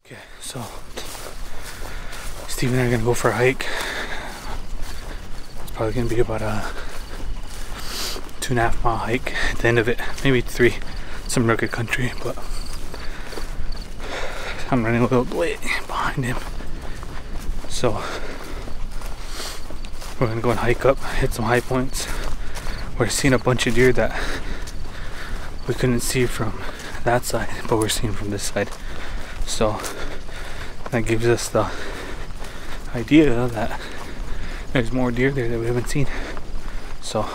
Okay, so Steve and I are gonna go for a hike. It's probably gonna be about a 2.5 mile hike at the end of it, maybe 3. Some rugged country, but I'm running a little late behind him. So we're gonna go and hike up, hit some high points. We're seeing a bunch of deer that we couldn't see from that side, but we're seeing from this side. So that gives us the idea that there's more deer there that we haven't seen. So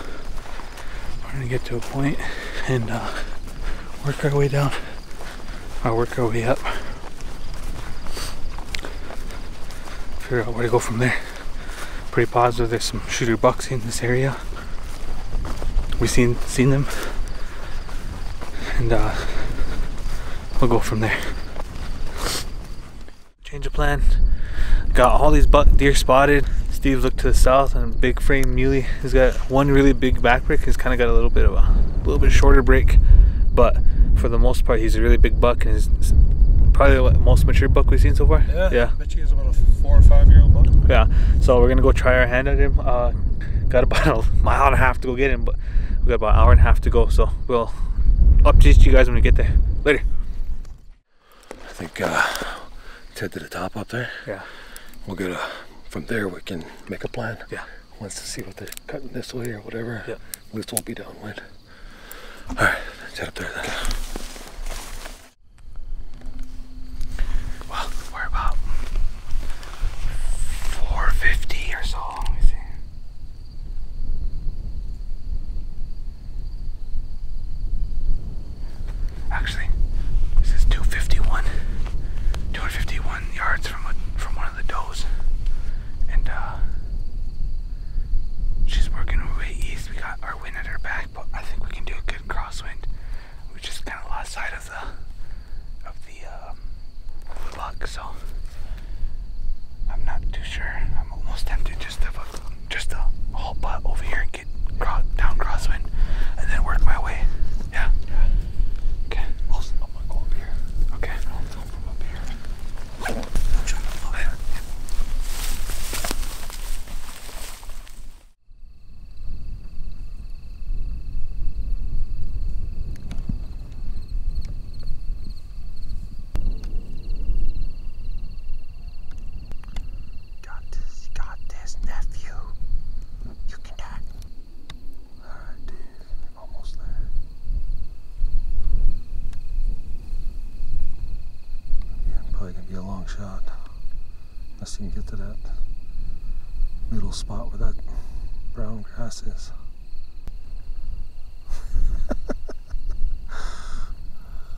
we're gonna get to a point and work our way down, or work our way up. Figure out where to go from there. Pretty positive there's some shooter bucks in this area. We've seen them, and we'll go from there. Change of plan. Got all these deer spotted. Steve looked to the south and a big frame muley. He's got one really big back break. He's kind of got a little bit shorter break, but for the most part, he's a really big buck, and he's probably the most mature buck we've seen so far. Yeah. I bet you he's about a 4 or 5 year old buck. Yeah. So we're gonna go try our hand at him. Got about a mile and a half to go get him, but we got about an hour and a half to go. So we'll update you guys when we get there. Later. I think head to the top up there. Yeah. We'll get from there we can make a plan. Yeah. Wants to see what they're cutting this way or whatever. Yeah. At least won't be downwind. Alright, let's head up there then. Well, we're about 450 or so. Let me see. Actually, this is 251 yards from one of the does, and she's working her way east. We got our wind at her back, but I think we can do a good crosswind. We just kind of lost sight of the buck, so I'm not too sure. I'm almost tempted just to hold butt over here and get down crosswind, and then work my way. Yeah. Okay. I'm gonna go up here. Okay. I'll come from up here. I'm trying to float it. Got this, nephew. You can do it. Alright, Dave. Almost there. Yeah, probably gonna be a long shot. Unless you can get to that middle spot where that brown grass is.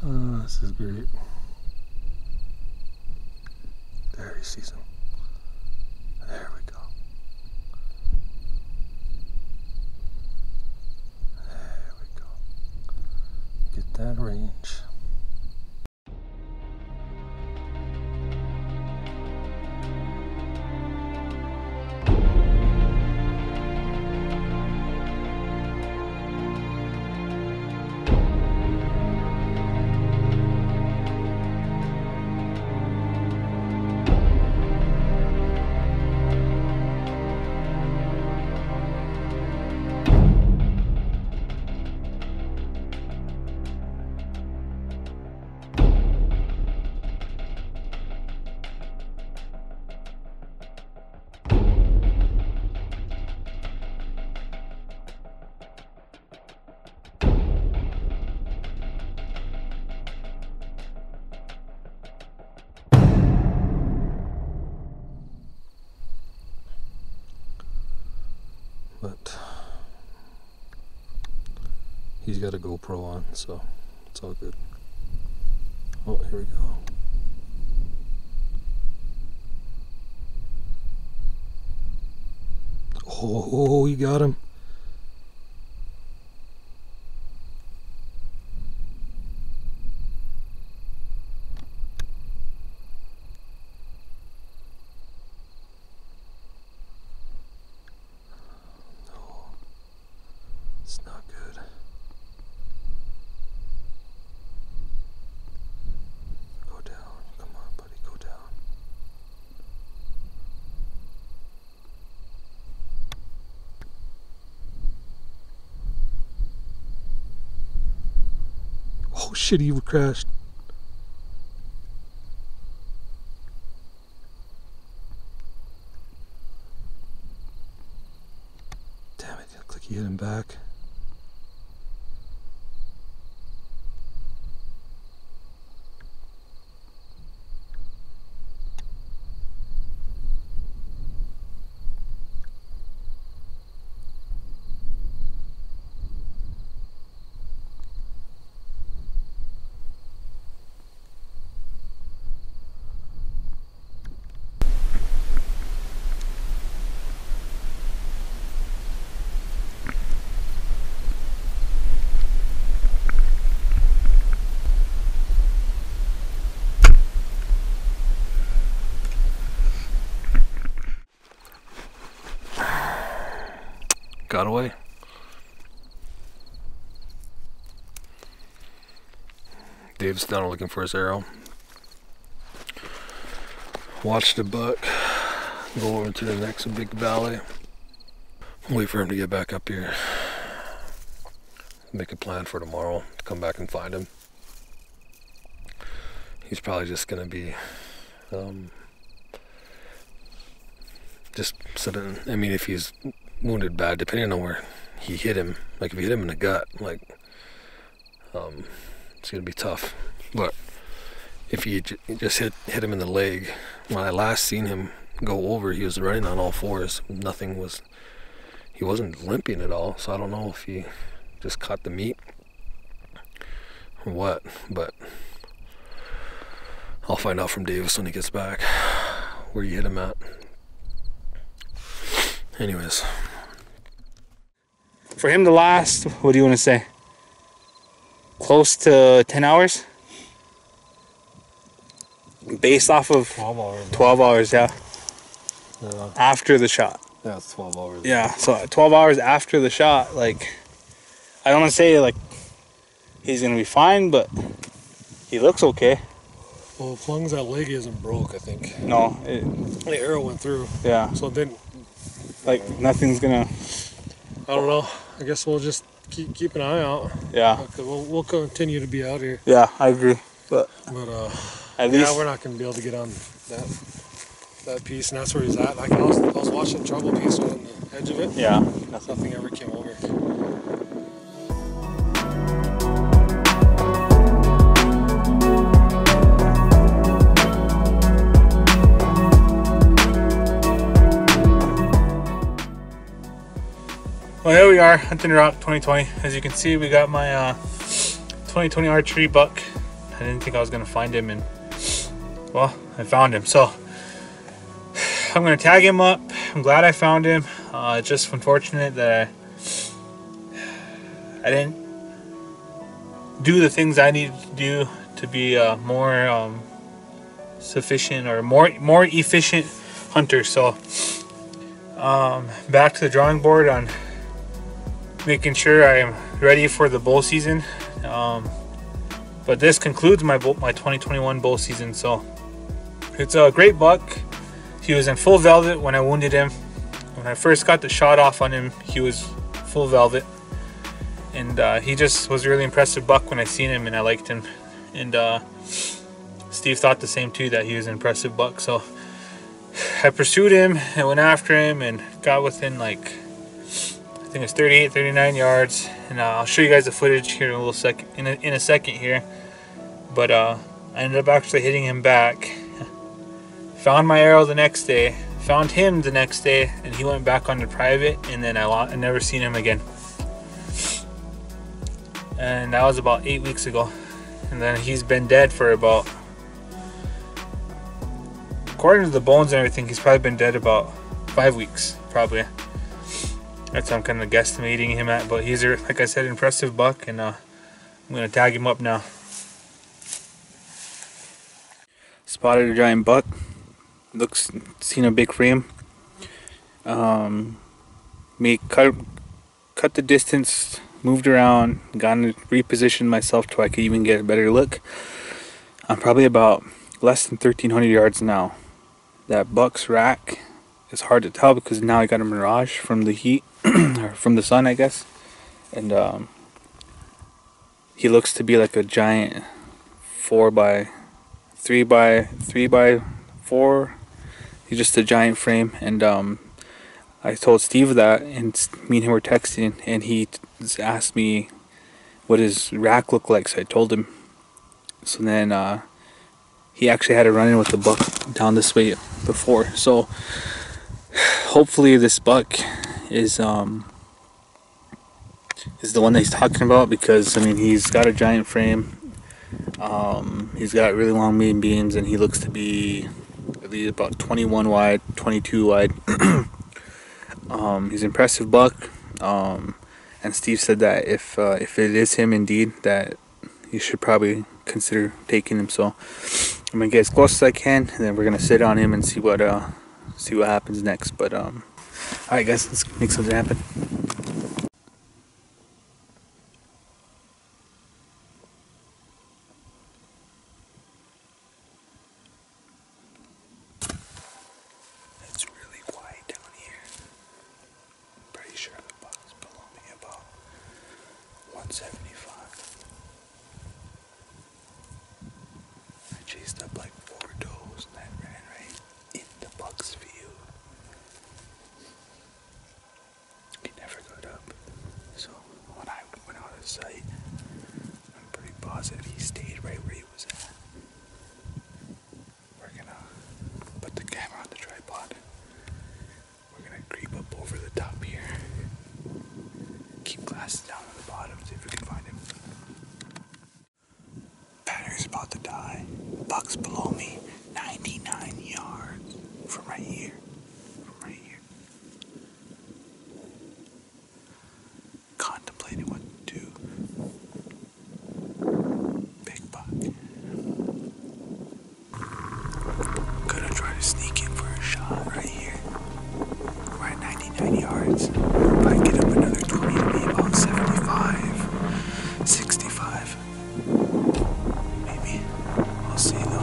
Oh, this is great. There he sees him. There we go. There we go. Get that range. But he's got a GoPro on, so it's all good. Oh, here we go. Oh, you got him. It's not good. Go down. Come on, buddy. Go Oh shit, he crashed. Damn it, looks like he hit him back. Got away. Dave's down looking for his arrow. Watch the buck go over to the next big valley. Wait for him to get back up here. Make a plan for tomorrow to come back and find him. He's probably just gonna be just sitting. I mean, if he's wounded bad, depending on where he hit him, like if he hit him in the gut, like it's gonna be tough. But if you just hit him in the leg, when I last seen him go over, he was running on all fours. He wasn't limping at all, so I don't know if he just caught the meat or what, but I'll find out from Davis when he gets back where you hit him at. Anyways, For him to last, what do you want to say? Close to 10 hours? Based off of 12 hours. 12 hours, yeah. Yeah, After the shot. yeah, it's 12 hours. Yeah, so 12 hours after the shot, like, I don't want to say, like, he's going to be fine, but he looks okay. Well, as long as that leg isn't broke, I think. No, The arrow went through, yeah, so it didn't. like, nothing's going to, I don't know. I guess we'll just keep an eye out. yeah. Because we'll continue to be out here. Yeah, I agree. But at least, yeah, we're not going to be able to get on that piece, and that's where he's at. I was watching Trouble Piece on the edge of it. yeah. Nothing ever came over. Well, here we are, Hunting Rock 2020. As you can see, we got my 2020 archery buck. I didn't think I was going to find him, and, well, I found him. So, I'm going to tag him up. I'm glad I found him. It's just unfortunate that I didn't do the things I needed to do to be more sufficient or more efficient hunter. So, back to the drawing board on making sure I am ready for the bow season. But this concludes my 2021 bow season. So it's a great buck. He was in full velvet when I wounded him. When I first got the shot off on him, he was full velvet, and he just was a really impressive buck when I seen him, and I liked him. And Steve thought the same too, that he was an impressive buck. So I pursued him and went after him and got within, like, I think it's 38, 39 yards, and I'll show you guys the footage here in a little second, in a second here. But I ended up actually hitting him back. Found my arrow the next day, found him the next day, and he went back on the private, and then I never seen him again. And that was about 8 weeks ago. And then he's been dead for about, according to the bones and everything, he's probably been dead about 5 weeks, probably. That's what I'm kind of guesstimating him at, but he's, like I said, impressive buck, and I'm going to tag him up now. Spotted a giant buck. Seen a big frame. Cut the distance, moved around, repositioned myself to I could even get a better look. I'm probably about less than 1,300 yards now. That buck's rack is hard to tell because now I got a mirage from the heat, or from the sun, I guess. And he looks to be like a giant 4x3x3x4. He's just a giant frame. And I told Steve that, and me and him were texting, and he asked me what his rack looked like, so I told him. So then he actually had a run-in with the buck down this way before. So hopefully this buck is the one that he's talking about, because I mean, he's got a giant frame. He's got really long main beams, and he looks to be at least about 21 wide, 22 wide. He's an impressive buck. And Steve said that if it is him indeed, that you should probably consider taking him. So I'm gonna get as close as I can, and then we're gonna sit on him and see what happens next. But all right, guys, let's make something happen. It's really quiet down here. Pretty sure the buck's below me about 175. I chased up like 4 does and I ran right in the buck's view. He never got up. So when I went out of sight, I'm pretty positive he stayed right where he was at. We're gonna put the camera on the tripod. We're gonna creep up over the top here. Keep glasses down on the bottom, see if we can find him. Battery's about to die. Buck's below me, 99 yards from right here. From right here. Contemplating what to do. Big buck. Gonna try to sneak in for a shot right here. We're at 99 yards. If I get up another 20, it'll be about 75, 65. Maybe. We'll see though.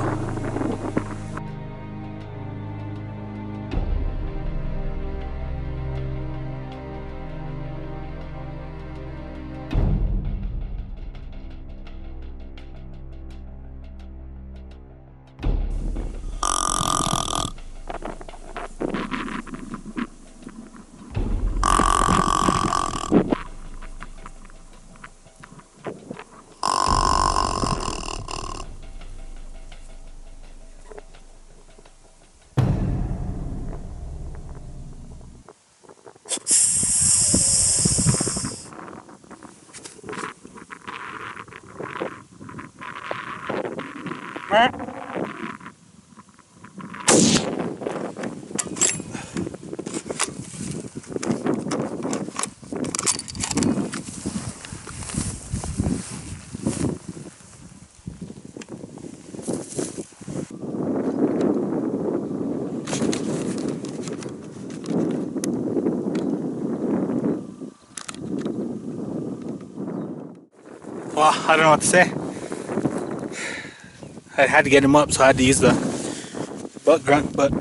Well, I don't know what to say. I had to get him up, so I had to use the buck grunt, but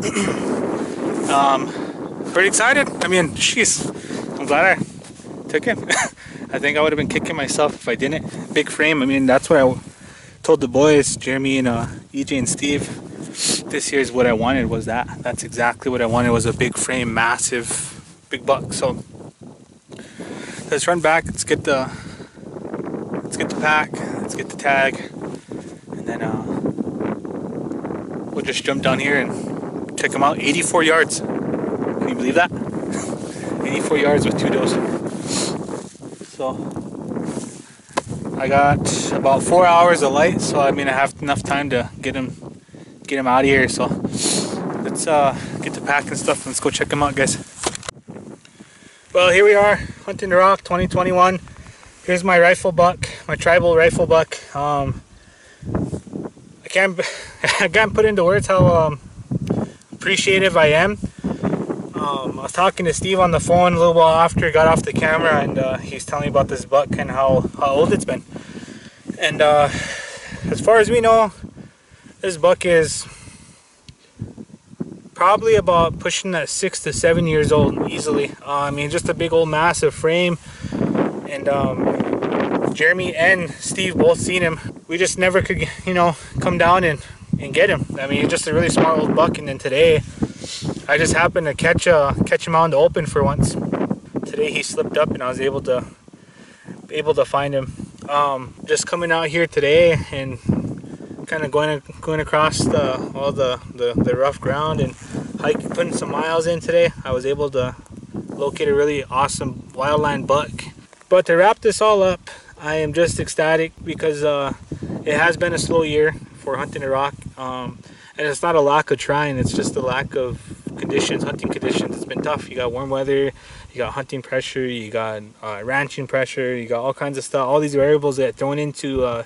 pretty excited. I mean, jeez, I'm glad I took him. I think I would have been kicking myself if I didn't. Big frame, I mean, that's what I told the boys, Jeremy and EJ and Steve. This year's what I wanted was that. That's exactly what I wanted, was a big frame, massive, big buck. So let's run back, let's get the pack, let's get the tag, and then we'll just jump down here and check them out. 84 yards. Can you believe that? 84 yards with 2 does. So I got about 4 hours of light, so I mean I have enough time to get him out of here. So let's get the pack and stuff. Let's go check him out, guys. Well, here we are, hunting the rock 2021. Here's my rifle buck, my tribal rifle buck. I can't put into words how appreciative I am. I was talking to Steve on the phone a little while after I got off the camera, and he's telling me about this buck and how old it's been. And as far as we know, this buck is probably about pushing that 6 to 7 years old easily. I mean, just a big old massive frame. And Jeremy and Steve both seen him. We just never could, you know, come down and get him. I mean, he's just a really smart old buck. And then today, I just happened to catch him out in the open for once. Today he slipped up and I was able to find him. Just coming out here today and kind of going across all the rough ground and hiking, putting some miles in today. I was able to locate a really awesome wildland buck. But to wrap this all up, I am just ecstatic because it has been a slow year for hunting the rock, and it's not a lack of trying, it's just a lack of conditions, hunting conditions. It's been tough. You got warm weather, you got hunting pressure, you got ranching pressure, you got all kinds of stuff, all these variables that thrown into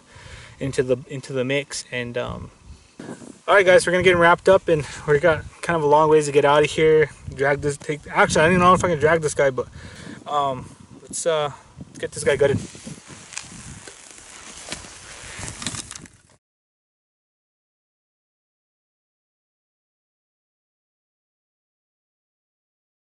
the mix. And all right guys, we're gonna get wrapped up, and we got kind of a long ways to get out of here. Actually, I don't even know if I can drag this guy, but let's get this guy gutted.